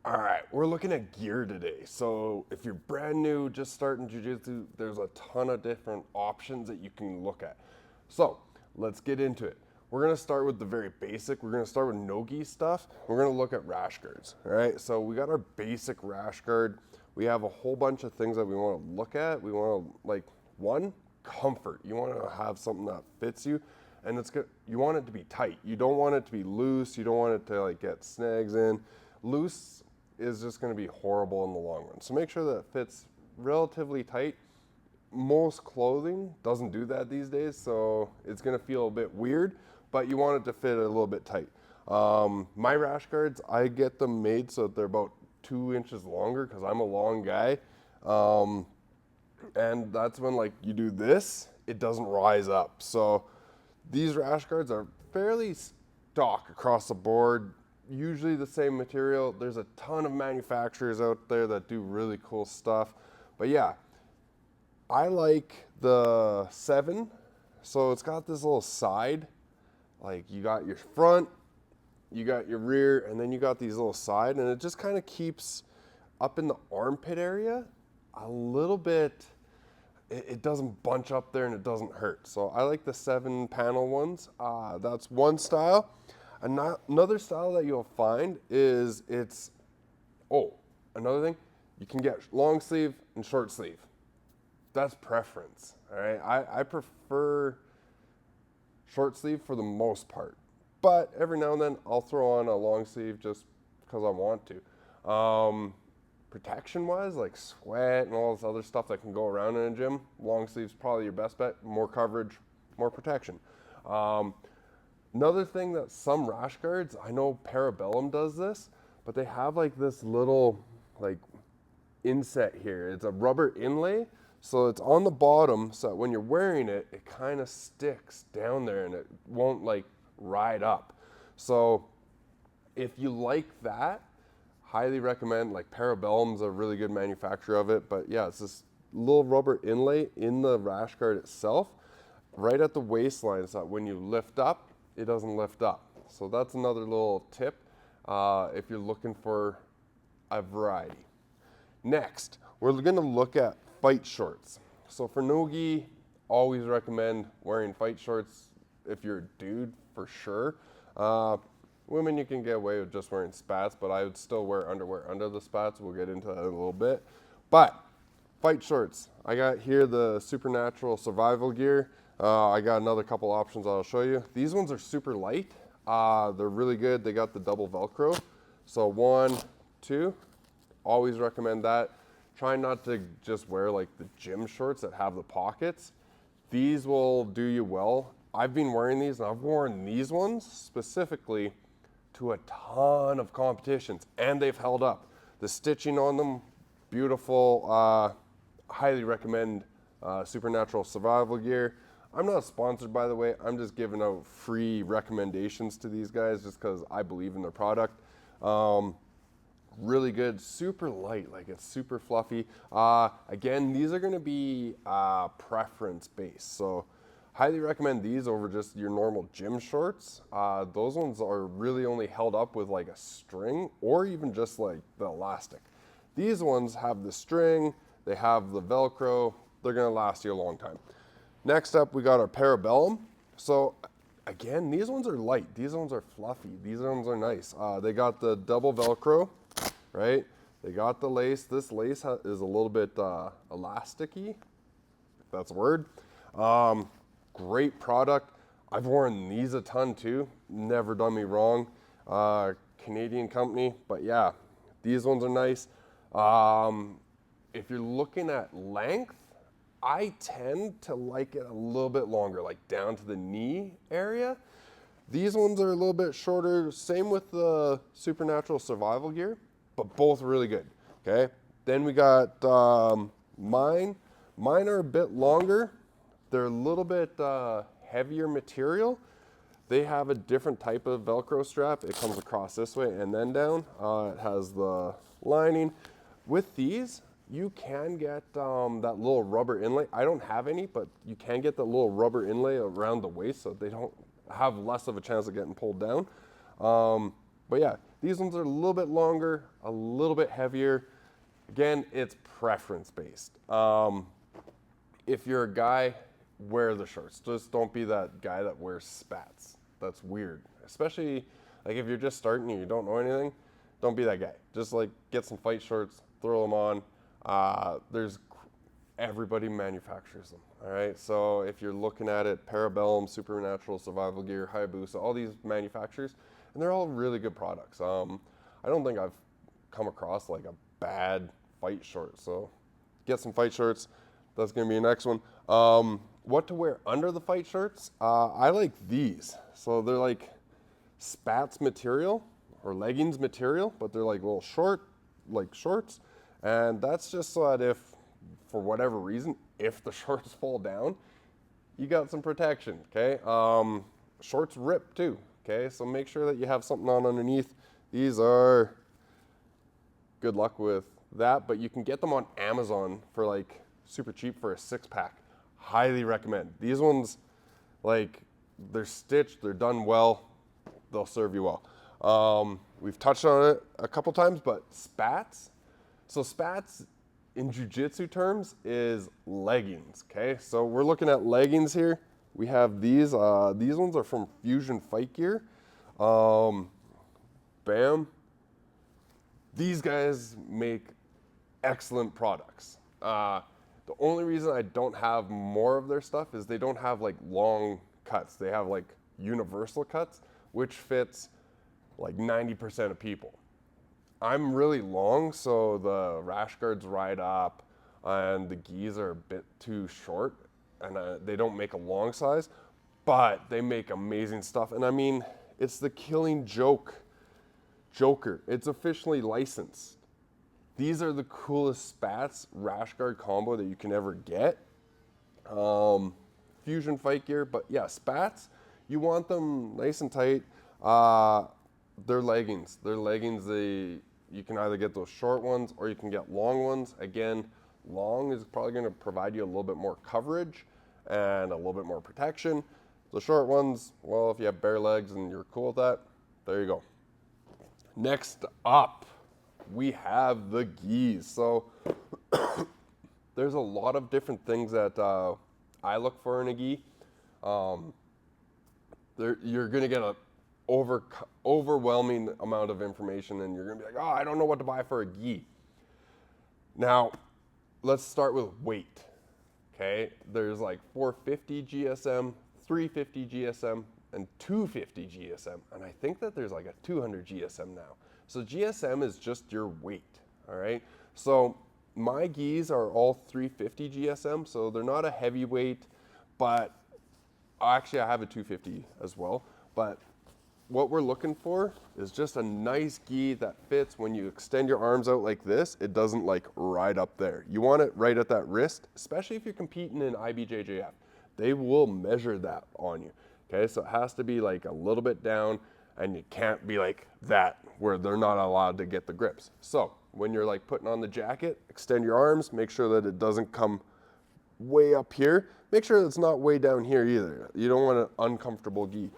All right, we're looking at gear today. So if you're brand new, just starting jiu-jitsu, there's a ton of different options that you can look at. So let's get into it. We're gonna start with the very basic. We're gonna start with no-gi stuff. We're gonna look at rash guards, all right? So we got our basic rash guard. We have a whole bunch of things that we wanna look at. We wanna, like, one, comfort. You wanna have something that fits you, and it's good. You want it to be tight. You don't want it to be loose. You don't want it to, like, get snags in. Loose is just going to be horrible in the long run. So make sure that it fits relatively tight. Most clothing doesn't do that these days, so it's going to feel a bit weird, but you want it to fit a little bit tight. My rash guards, I get them made so that they're about 2 inches longer because I'm a long guy. And that's when, like, you do this, it doesn't rise up. So these rash guards are fairly stock across the board. Usually the same material. There's a ton of manufacturers out there that do really cool stuff. But yeah, I like the 7. So it's got this little side. Like, you got your front, you got your rear, and then you got these little side, and it just kind of keeps up in the armpit area a little bit. It doesn't bunch up there and it doesn't hurt. So I like the 7 panel ones. That's one style. Another style that you'll find is another thing, you can get long sleeve and short sleeve. That's preference, all right? I prefer short sleeve for the most part, but every now and then I'll throw on a long sleeve just because I want to. Protection wise, like sweat and all this other stuff that can go around in a gym, long sleeve's probably your best bet. More coverage, more protection. Another thing that some rash guards, I know Parabellum does this, but they have like this little like inset here. It's a rubber inlay, so it's on the bottom, so that when you're wearing it, it kind of sticks down there and it won't like ride up. So if you like that, highly recommend, like, Parabellum's a really good manufacturer of it, but yeah, it's this little rubber inlay in the rash guard itself, right at the waistline, so that when you lift up, it doesn't lift up. So that's another little tip if you're looking for a variety. Next, we're gonna look at fight shorts. So for no-gi, always recommend wearing fight shorts if you're a dude, for sure. Women, you can get away with just wearing spats, but I would still wear underwear under the spats. We'll get into that in a little bit. But fight shorts, I got here the Supernatural Survival Gear. I got another couple options I'll show you. These ones are super light. They're really good. They got the double Velcro. So 1, 2, always recommend that. Try not to just wear like the gym shorts that have the pockets. These will do you well. I've been wearing these, and I've worn these ones specifically to a ton of competitions, and they've held up. The stitching on them, beautiful. Highly recommend Supernatural Survival Gear. I'm not sponsored, by the way. I'm just giving out free recommendations to these guys just because I believe in their product. Really good, super light, like it's super fluffy. Again, these are gonna be preference based. So highly recommend these over just your normal gym shorts. Those ones are really only held up with like a string or even just like the elastic. These ones have the string, they have the Velcro, they're gonna last you a long time. Next up, we got our Parabellum. So again, these ones are light, these ones are fluffy, these ones are nice. They got the double Velcro, right? They got the lace. This lace is a little bit elasticy, if that's a word. Great product. I've worn these a ton too. Never done me wrong. Canadian company, but yeah, these ones are nice. If you're looking at length, I tend to like it a little bit longer, like down to the knee area. These ones are a little bit shorter. Same with the Supernatural Survival Gear, but both really good, okay? Then we got mine. Mine are a bit longer. They're a little bit heavier material. They have a different type of Velcro strap. It comes across this way and then down. It has the lining. With these, you can get that little rubber inlay. I don't have any, but you can get the little rubber inlay around the waist so they don't have less of a chance of getting pulled down. But yeah, These ones are a little bit longer, a little bit heavier. Again, it's preference based. If you're a guy, wear the shorts. Just don't be that guy that wears spats. That's weird. Especially like if you're just starting and you don't know anything, don't be that guy. Just like get some fight shorts, throw them on. Everybody manufactures them. All right. So if you're looking at it, Parabellum, Supernatural, Survival Gear, Hayabusa, all these manufacturers, and they're all really good products. I don't think I've come across like a bad fight short. So get some fight shorts. That's gonna be the next one. What to wear under the fight shorts? I like these. So they're like spats material or leggings material, but they're like little short, like shorts. And that's just so that if, for whatever reason, if the shorts fall down, you got some protection, okay? Shorts rip too, okay? So make sure that you have something on underneath. These are, good luck with that, but you can get them on Amazon for like super cheap for a 6-pack. Highly recommend. These ones, like, they're stitched, they're done well, they'll serve you well. We've touched on it a couple times, but spats. So spats in jiu-jitsu terms is leggings, okay? So we're looking at leggings here. We have these ones are from Fusion Fight Gear. Bam. These guys make excellent products. The only reason I don't have more of their stuff is they don't have like long cuts. They have like universal cuts, which fits like 90% of people. I'm really long, so the rash guards ride up and the gis are a bit too short, and they don't make a long size, but they make amazing stuff. And I mean, it's the Killing Joker. It's officially licensed. These are the coolest spats rash guard combo that you can ever get. Fusion Fight Gear, but yeah, spats, you want them nice and tight. They're leggings. You can either get those short ones or you can get long ones. Again, long is probably going to provide you a little bit more coverage and a little bit more protection. The short ones, well, if you have bare legs and you're cool with that, there you go. Next up, we have the gis. So there's a lot of different things that I look for in a gi. You're going to get a overwhelming amount of information, and you're gonna be like, oh, I don't know what to buy for a gi. Now, let's start with weight, okay? There's like 450 GSM, 350 GSM, and 250 GSM, and I think that there's like a 200 GSM now. So GSM is just your weight, all right? So my gis are all 350 GSM, so they're not a heavyweight, but actually I have a 250 as well, but what we're looking for is just a nice gi that fits. When you extend your arms out like this, it doesn't like ride up there. You want it right at that wrist, especially if you're competing in IBJJF. They will measure that on you, okay? So it has to be like a little bit down, and you can't be like that where they're not allowed to get the grips. So when you're like putting on the jacket, extend your arms, make sure that it doesn't come way up here. Make sure that it's not way down here either. You don't want an uncomfortable gi.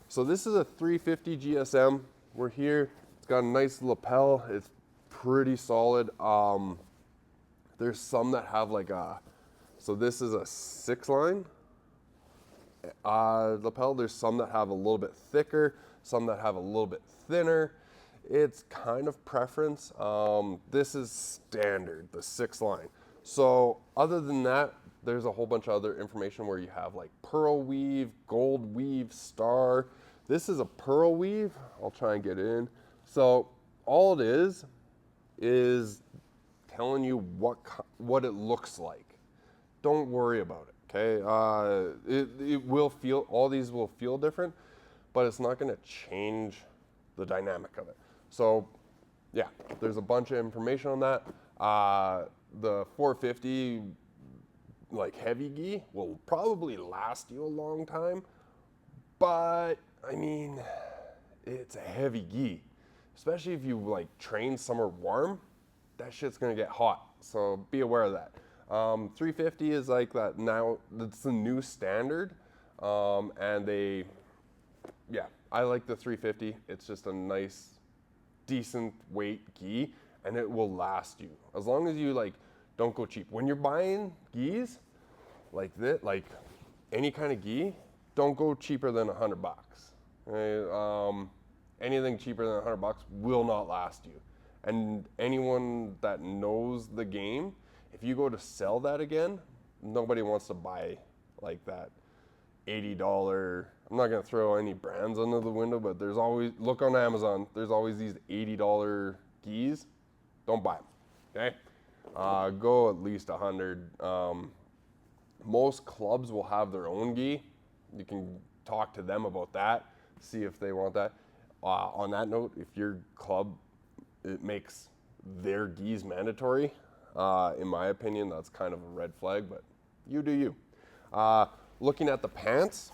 So this is a 350 GSM. We're here. It's got a nice lapel. It's pretty solid. There's some that have like so this is a 6-line lapel. There's some that have a little bit thicker, some that have a little bit thinner. It's kind of preference. This is standard, the 6-line. So other than that, there's a whole bunch of other information where you have like pearl weave, gold weave, star. This is a pearl weave. I'll try and get in. So all it is telling you what it looks like. Don't worry about it, okay? It will feel, all these will feel different, but it's not gonna change the dynamic of it. So yeah, there's a bunch of information on that. The 450 like heavy gi will probably last you a long time, but I mean, it's a heavy gi, especially if you like train somewhere warm. That shit's gonna get hot, so be aware of that. 350 is like that now. That's the new standard, and yeah, I like the 350. It's just a nice decent weight gi, and it will last you. As long as you like don't go cheap. When you're buying gis like this, like any kind of gi, don't go cheaper than $100. Right? Anything cheaper than $100 will not last you. And anyone that knows the game, if you go to sell that again, nobody wants to buy like that $80. I'm not gonna throw any brands under the window, but there's always, look on Amazon, there's always these $80 gis. Don't buy them, okay? Go at least 100. Most clubs will have their own gi. You can talk to them about that, see if they want that. On that note, if your club, it makes their gis mandatory, in my opinion, that's kind of a red flag, but you do you. Looking at the pants,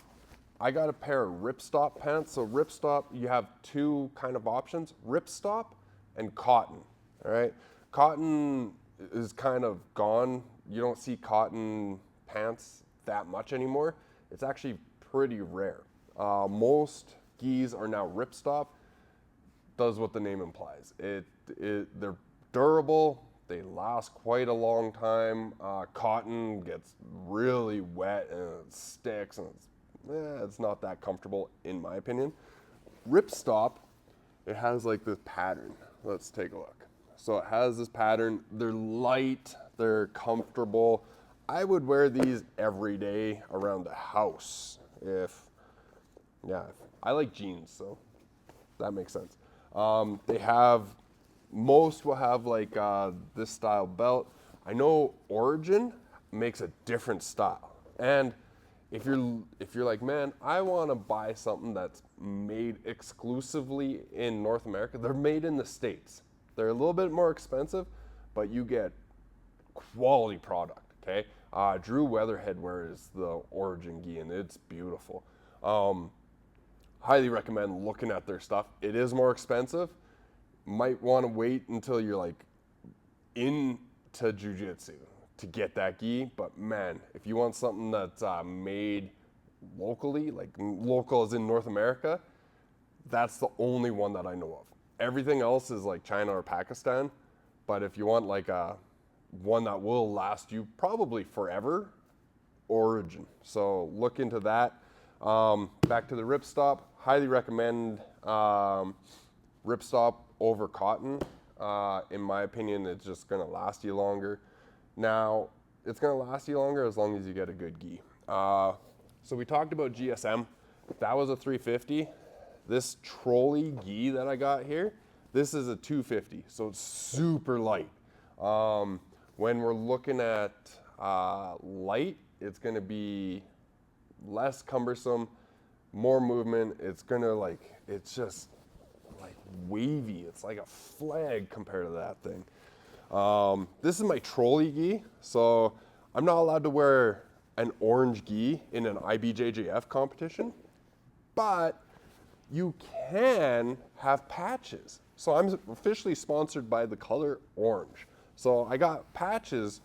I got a pair of ripstop pants. So ripstop, you have two kind of options, ripstop and cotton, all right? Cotton is kind of gone. You don't see cotton pants that much anymore. It's actually pretty rare. Most gis are now ripstop. Does what the name implies. They're durable. They last quite a long time. Cotton gets really wet and it sticks, and it's not that comfortable in my opinion. Ripstop, it has like this pattern. Let's take a look. So it has this pattern. They're light. They're comfortable. I would wear these every day around the house. I like jeans, so that makes sense. Most will have like this style belt. I know Origin makes a different style. And if you're like, man, I want to buy something that's made exclusively in North America, they're made in the States. They're a little bit more expensive, but you get quality product, okay? Drew Weatherhead wears the Origin gi, and it's beautiful. Highly recommend looking at their stuff. It is more expensive. Might want to wait until you're like into jiu-jitsu to get that gi, but man, if you want something that's made locally, like local as in North America, that's the only one that I know of. Everything else is like China or Pakistan, but if you want like one that will last you probably forever, Origin. So look into that. Back to the ripstop, highly recommend ripstop over cotton. In my opinion, it's just gonna last you longer. Now, it's gonna last you longer as long as you get a good gi. So we talked about GSM. That was a 350. This trolley gi that I got here, this is a 250, so it's super light. When we're looking at light, it's gonna be less cumbersome, more movement. It's just like wavy. It's like a flag compared to that thing. This is my trolley gi, so I'm not allowed to wear an orange gi in an IBJJF competition, but you can have patches. So I'm officially sponsored by the color orange. So I got patches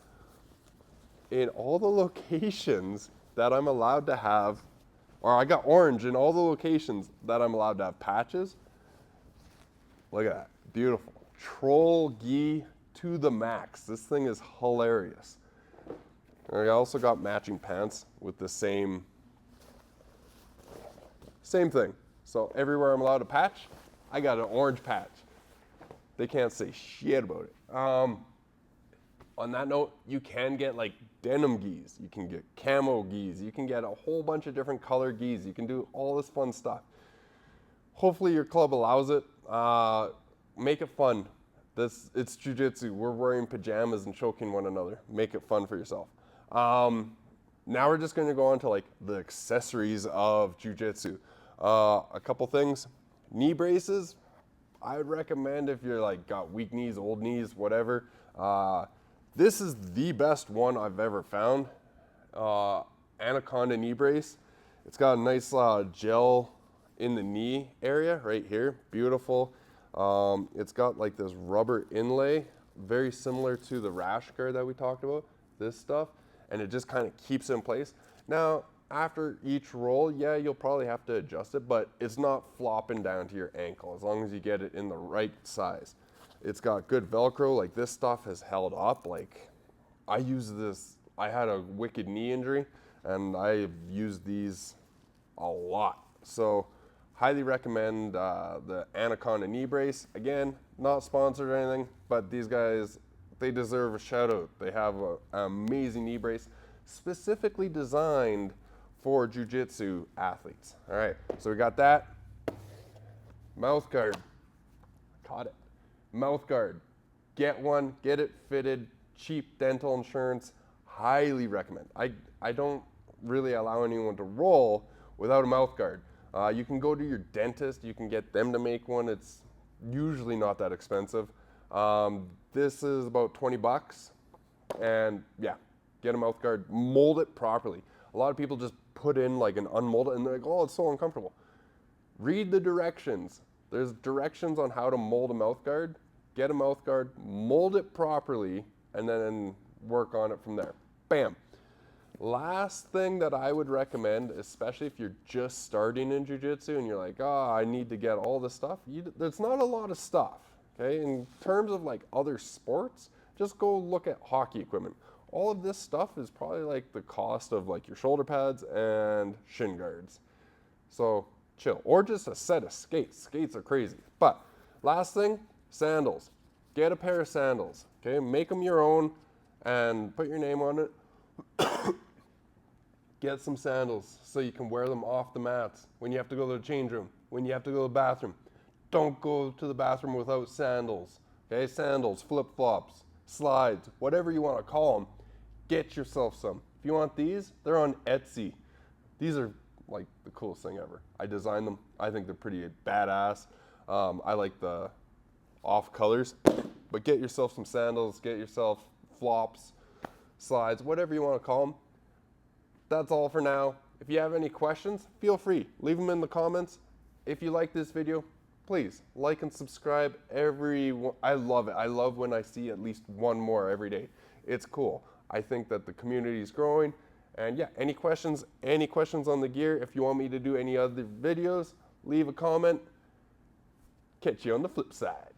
in all the locations that I'm allowed to have, or I got orange in all the locations that I'm allowed to have patches. Look at that, beautiful. Troll gi to the max. This thing is hilarious. And I also got matching pants with the same thing. So everywhere I'm allowed a patch, I got an orange patch. They can't say shit about it. On that note, you can get like denim gis, you can get camo gis, you can get a whole bunch of different color gis, you can do all this fun stuff. Hopefully your club allows it. Make it fun. It's jiu-jitsu. We're wearing pajamas and choking one another. Make it fun for yourself. Now we're just gonna go on to like the accessories of jiu-jitsu. A couple things. Knee braces, I would recommend if you're like got weak knees, old knees, whatever. This is the best one I've ever found. Anaconda knee brace. It's got a nice gel in the knee area right here. Beautiful. It's got like this rubber inlay, very similar to the rash guard that we talked about, this stuff, and it just kind of keeps it in place. Now, after each roll, yeah, you'll probably have to adjust it, but it's not flopping down to your ankle as long as you get it in the right size. It's got good Velcro, like this stuff has held up. Like I use this, I had a wicked knee injury and I've used these a lot. So highly recommend the Anaconda knee brace. Again, not sponsored or anything, but these guys, they deserve a shout out. They have an amazing knee brace specifically designed for jiu-jitsu athletes. All right, so we got that. Mouth guard, caught it. Mouth guard, get one, get it fitted, cheap dental insurance, highly recommend. I don't really allow anyone to roll without a mouth guard. You can go to your dentist, you can get them to make one. It's usually not that expensive. This is about 20 bucks, and yeah, get a mouth guard, mold it properly. A lot of people just put in like an unmolded and they're like, oh, it's so uncomfortable. Read the directions. There's directions on how to mold a mouth guard. Get a mouth guard, mold it properly, and then work on it from there. Bam. Last thing that I would recommend, especially if you're just starting in jiu-jitsu and you're like, oh, I need to get all this stuff. There's not a lot of stuff, okay? In terms of like other sports, just go look at hockey equipment. All of this stuff is probably like the cost of like your shoulder pads and shin guards. So chill. Or just a set of skates. Skates are crazy. But last thing, sandals. Get a pair of sandals, okay? Make them your own and put your name on it. Get some sandals so you can wear them off the mats when you have to go to the change room, when you have to go to the bathroom. Don't go to the bathroom without sandals, okay? Sandals, flip-flops, slides, whatever you want to call them, get yourself some. If you want these, they're on Etsy. These are like the coolest thing ever. I designed them. I think they're pretty badass. I like the off colors, but get yourself some sandals, get yourself flops, slides, whatever you want to call them. That's all for now. If you have any questions, feel free, leave them in the comments. If you like this video, please like and subscribe. I love it. I love when I see at least one more every day. It's cool. I think that the community is growing. And yeah, any questions on the gear, if you want me to do any other videos, leave a comment. Catch you on the flip side.